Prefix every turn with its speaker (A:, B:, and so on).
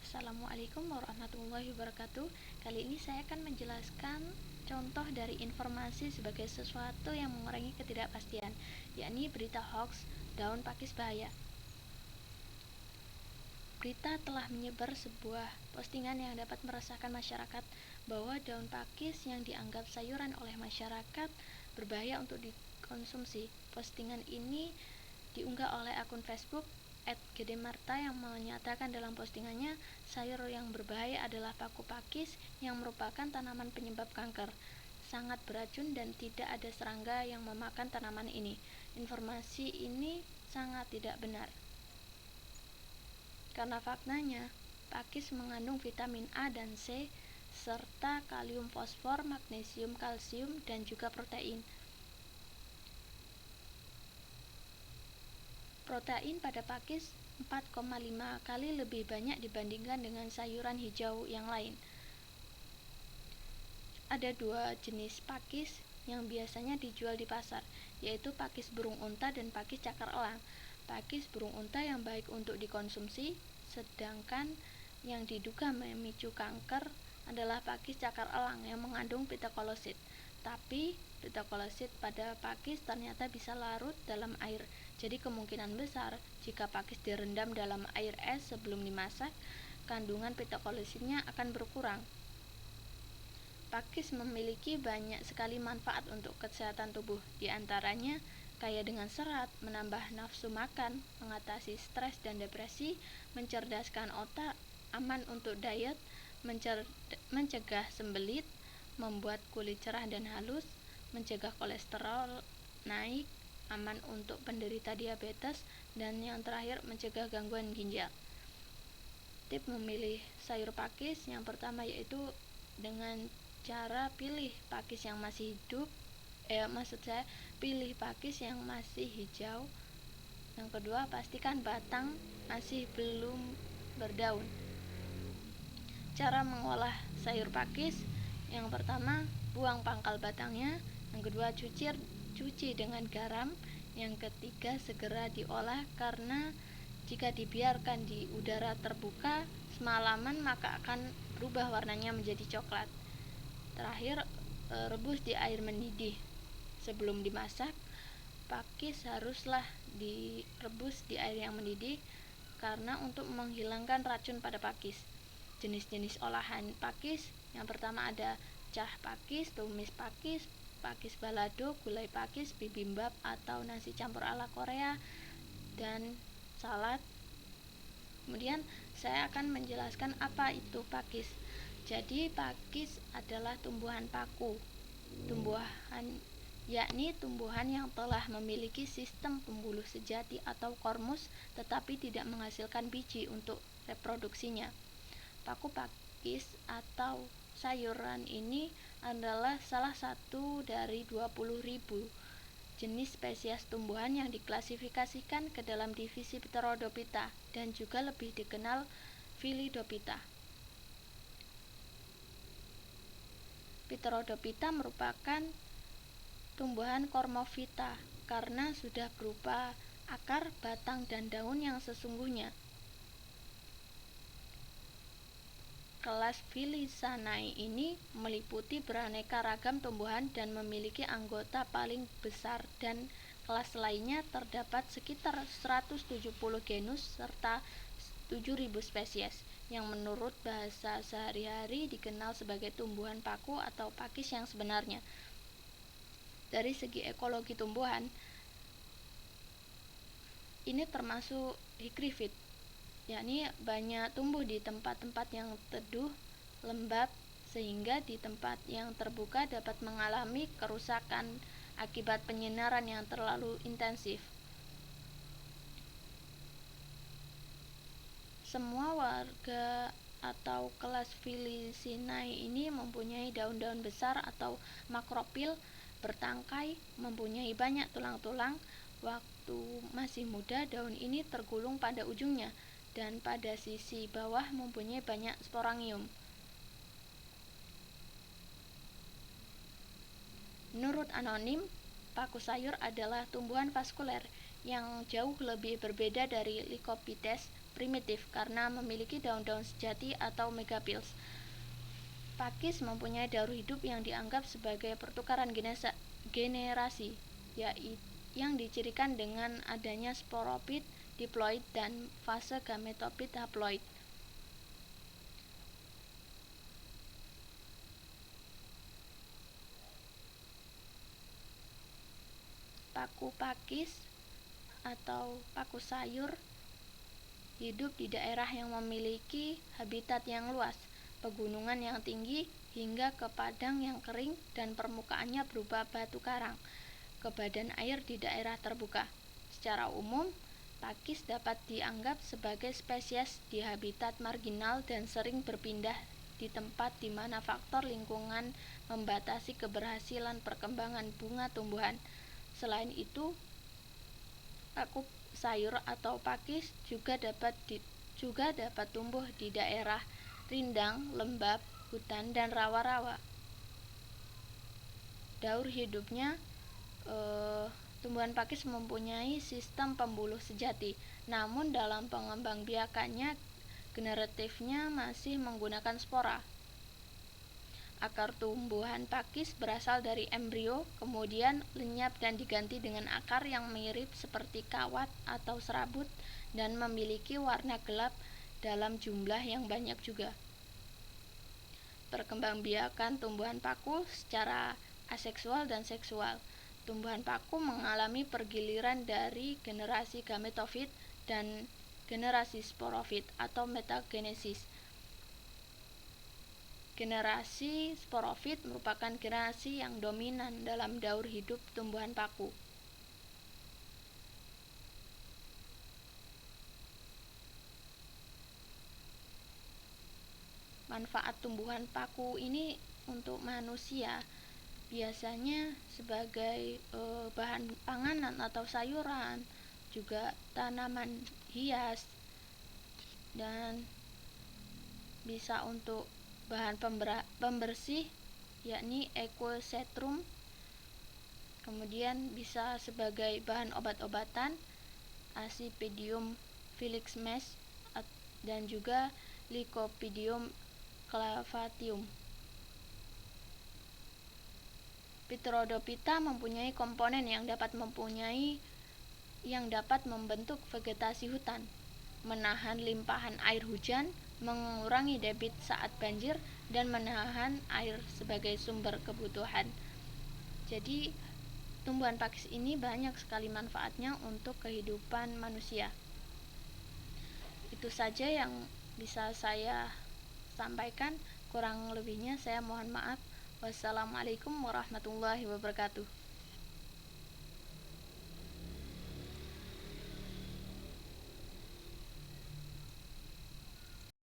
A: Assalamualaikum warahmatullahi wabarakatuh. Kali ini saya akan menjelaskan contoh dari informasi sebagai sesuatu yang mengurangi ketidakpastian, yakni berita hoax, daun pakis bahaya. Berita telah menyebar sebuah postingan yang dapat meresahkan masyarakat bahwa daun pakis yang dianggap sayuran oleh masyarakat berbahaya untuk dikonsumsi. Postingan ini diunggah oleh akun Facebook @gedemarta yang menyatakan dalam postingannya, sayur yang berbahaya adalah paku pakis yang merupakan tanaman penyebab kanker. Sangat beracun dan tidak ada serangga yang memakan tanaman ini. Informasi ini sangat tidak benar. Karena faktanya, pakis mengandung vitamin A dan C serta kalium, fosfor, magnesium, kalsium, dan juga protein. Protein pada pakis 4,5 kali lebih banyak dibandingkan dengan sayuran hijau yang lain. Ada dua jenis pakis yang biasanya dijual di pasar, yaitu pakis burung unta dan pakis cakar elang. Pakis burung unta yang baik untuk dikonsumsi, sedangkan yang diduga memicu kanker adalah pakis cakar elang yang mengandung beta-kolosid. Tapi beta-kolosid pada pakis ternyata bisa larut dalam air. Jadi kemungkinan besar jika pakis direndam dalam air es sebelum dimasak, kandungan beta-kolosidnya akan berkurang. Pakis memiliki banyak sekali manfaat untuk kesehatan tubuh, di antaranya kaya dengan serat, menambah nafsu makan, mengatasi stres dan depresi, mencerdaskan otak, aman untuk diet, mencegah sembelit, membuat kulit cerah dan halus, mencegah kolesterol naik, aman untuk penderita diabetes, dan yang terakhir mencegah gangguan ginjal. Tip memilih sayur pakis yang pertama yaitu dengan cara pilih pakis yang masih hidup, pilih pakis yang masih hijau. Yang kedua, pastikan batang masih belum berdaun. Cara mengolah sayur pakis: yang pertama, buang pangkal batangnya. Yang kedua, cuci dengan garam. Yang ketiga, segera diolah karena jika dibiarkan di udara terbuka semalaman maka akan berubah warnanya menjadi coklat. Terakhir, rebus di air mendidih. Sebelum dimasak, pakis haruslah direbus di air yang mendidih karena untuk menghilangkan racun pada pakis. Jenis-jenis olahan pakis: yang pertama ada cah pakis, tumis pakis, pakis balado, gulai pakis, bibimbap atau nasi campur ala Korea, dan salad. Kemudian saya akan menjelaskan apa itu pakis. Jadi pakis adalah tumbuhan paku, yakni tumbuhan yang telah memiliki sistem pembuluh sejati atau kormus tetapi tidak menghasilkan biji untuk reproduksinya. Paku pakis atau sayuran ini adalah salah satu dari 20.000 jenis spesies tumbuhan yang diklasifikasikan ke dalam divisi Pterodophyta dan juga lebih dikenal Phyllidophyta. Pterodophyta merupakan tumbuhan Cormophyta karena sudah berupa akar, batang, dan daun yang sesungguhnya. Kelas Phyllissanae ini meliputi beraneka ragam tumbuhan dan memiliki anggota paling besar, dan kelas lainnya terdapat sekitar 170 genus serta 7.000 spesies yang menurut bahasa sehari-hari dikenal sebagai tumbuhan paku atau pakis yang sebenarnya. Dari segi ekologi tumbuhan, ini termasuk higrifit, yakni banyak tumbuh di tempat-tempat yang teduh, lembab, sehingga di tempat yang terbuka dapat mengalami kerusakan akibat penyinaran yang terlalu intensif. Semua warga atau kelas Phyllissinae ini mempunyai daun-daun besar atau makropil, bertangkai, mempunyai banyak tulang-tulang. Waktu masih muda, daun ini tergulung pada ujungnya dan pada sisi bawah mempunyai banyak sporangium. Menurut anonim, paku sayur adalah tumbuhan vaskuler yang jauh lebih berbeda dari Lycophytes primitif karena memiliki daun-daun sejati atau megapils. Pakis mempunyai daur hidup yang dianggap sebagai pertukaran generasi, yaitu yang dicirikan dengan adanya sporofit diploid dan fase gametofit haploid. Paku pakis atau paku sayur hidup di daerah yang memiliki habitat yang luas, pegunungan yang tinggi hingga ke padang yang kering dan permukaannya berupa batu karang, ke badan air di daerah terbuka. Secara umum, pakis dapat dianggap sebagai spesies di habitat marginal dan sering berpindah di tempat di mana faktor lingkungan membatasi keberhasilan perkembangan bunga tumbuhan. Selain itu, paku sayur atau pakis juga dapat tumbuh di daerah rindang, lembab, hutan, dan rawa-rawa. Daur hidupnya, tumbuhan pakis mempunyai sistem pembuluh sejati, namun dalam pengembangbiakannya generatifnya masih menggunakan spora. Akar tumbuhan pakis berasal dari embrio, kemudian lenyap dan diganti dengan akar yang mirip seperti kawat atau serabut dan memiliki warna gelap dalam jumlah yang banyak juga. Perkembangbiakan tumbuhan paku secara aseksual dan seksual. Tumbuhan paku mengalami pergiliran dari generasi gametofit dan generasi sporofit atau metagenesis. Generasi sporofit merupakan generasi yang dominan dalam daur hidup tumbuhan paku. Manfaat tumbuhan paku ini untuk manusia biasanya sebagai bahan panganan atau sayuran, juga tanaman hias, dan bisa untuk bahan pembersih yakni Equisetrum. Kemudian bisa sebagai bahan obat-obatan Ascipidium Felix Mesch dan juga Lycopodium clavatium. Pteridophyta mempunyai komponen yang dapat membentuk vegetasi hutan, menahan limpahan air hujan, mengurangi debit saat banjir, dan menahan air sebagai sumber kebutuhan. Jadi, tumbuhan pakis ini banyak sekali manfaatnya untuk kehidupan manusia. Itu saja yang bisa saya sampaikan, kurang lebihnya saya mohon maaf. Wassalamualaikum warahmatullahi wabarakatuh.